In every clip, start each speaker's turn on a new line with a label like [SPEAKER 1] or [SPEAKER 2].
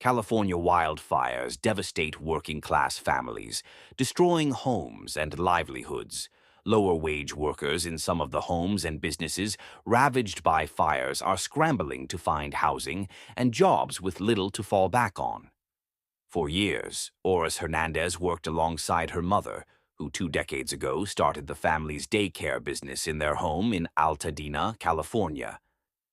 [SPEAKER 1] California wildfires devastate working-class families, destroying homes and livelihoods. Lower-wage workers in some of the homes and businesses ravaged by fires are scrambling to find housing and jobs with little to fall back on. For years, Oris Hernandez worked alongside her mother, who 2 decades ago started the family's daycare business in their home in Altadena, California.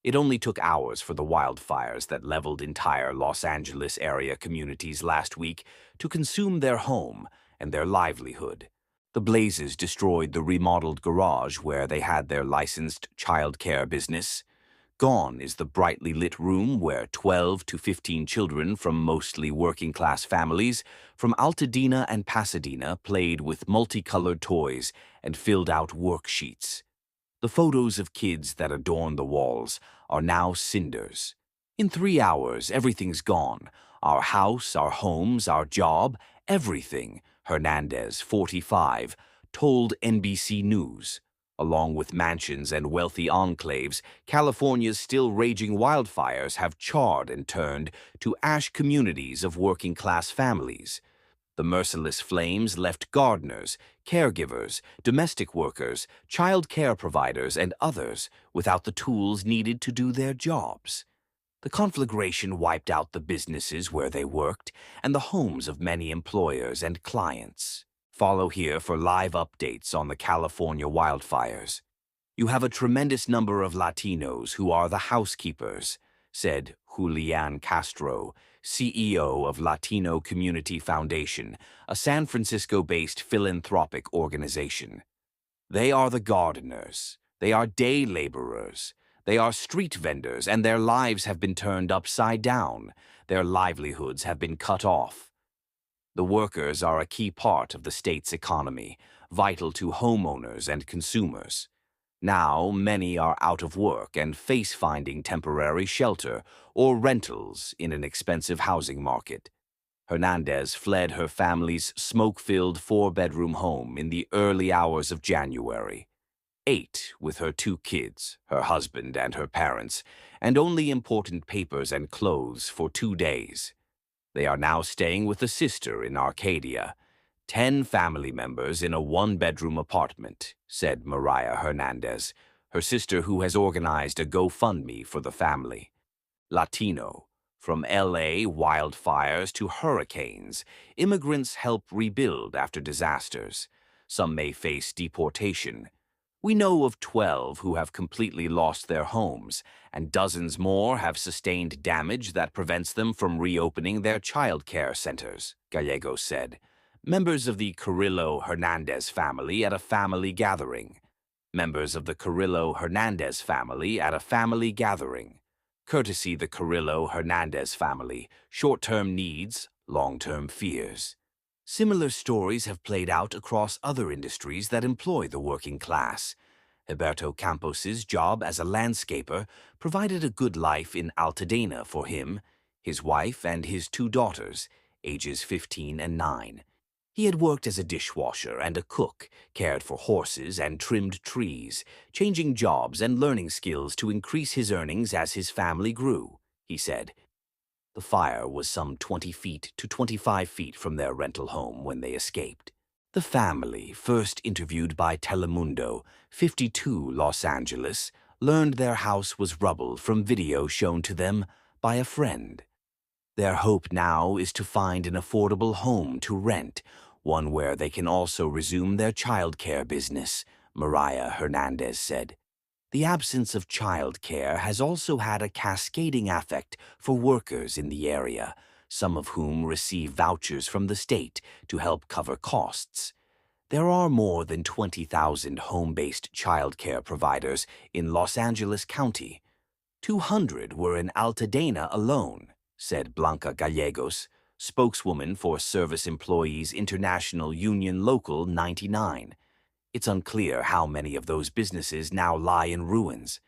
[SPEAKER 1] It only took hours for the wildfires that leveled entire Los Angeles area communities last week to consume their home and their livelihood. The blazes destroyed the remodeled garage where they had their licensed childcare business. Gone is the brightly lit room where 12 to 15 children from mostly working-class families from Altadena and Pasadena played with multicolored toys and filled out worksheets. The photos of kids that adorn the walls are now cinders. In 3 hours, everything's gone. Our house, our homes, our job, everything, Hernandez, 45, told NBC News. Along with mansions and wealthy enclaves, California's still raging wildfires have charred and turned to ash communities of working-class families. The merciless flames left gardeners, caregivers, domestic workers, child care providers, and others without the tools needed to do their jobs. The conflagration wiped out the businesses where they worked and the homes of many employers and clients. Follow here for live updates on the California wildfires. You have a tremendous number of Latinos who are the housekeepers, said Julian Castro, CEO of Latino Community Foundation, a San Francisco-based philanthropic organization. They are the gardeners. They are day laborers. They are street vendors, and their lives have been turned upside down. Their livelihoods have been cut off. The workers are a key part of the state's economy, vital to homeowners and consumers. Now, many are out of work and face finding temporary shelter or rentals in an expensive housing market. Hernandez fled her family's smoke-filled 4-bedroom home in the early hours of January. 8 with her 2 kids, her husband and her parents, and only important papers and clothes for 2 days. They are now staying with a sister in Arcadia. 10 family members in a 1-bedroom apartment, said Mariah Hernandez, her sister who has organized a GoFundMe for the family. Latino. From LA wildfires to hurricanes, immigrants help rebuild after disasters. Some may face deportation. We know of 12 who have completely lost their homes, and dozens more have sustained damage that prevents them from reopening their child care centers, Gallegos said. Members of the Carrillo-Hernandez family at a family gathering. Members of the Carrillo-Hernandez family at a family gathering. Courtesy the Carrillo-Hernandez family, short-term needs, long-term fears. Similar stories have played out across other industries that employ the working class. Alberto Campos's job as a landscaper provided a good life in Altadena for him, his wife, and his 2 daughters, ages 15 and 9. He had worked as a dishwasher and a cook, cared for horses and trimmed trees, changing jobs and learning skills to increase his earnings as his family grew, he said. The fire was some 20 feet to 25 feet from their rental home when they escaped. The family, first interviewed by Telemundo, 52 Los Angeles, learned their house was rubble from video shown to them by a friend. Their hope now is to find an affordable home to rent, one where they can also resume their childcare business, Mariah Hernandez said. The absence of childcare has also had a cascading effect for workers in the area, some of whom receive vouchers from the state to help cover costs. There are more than 20,000 home-based childcare providers in Los Angeles County. 200 were in Altadena alone, said Blanca Gallegos, spokeswoman for Service Employees International Union Local 99. It's unclear how many of those businesses now lie in ruins.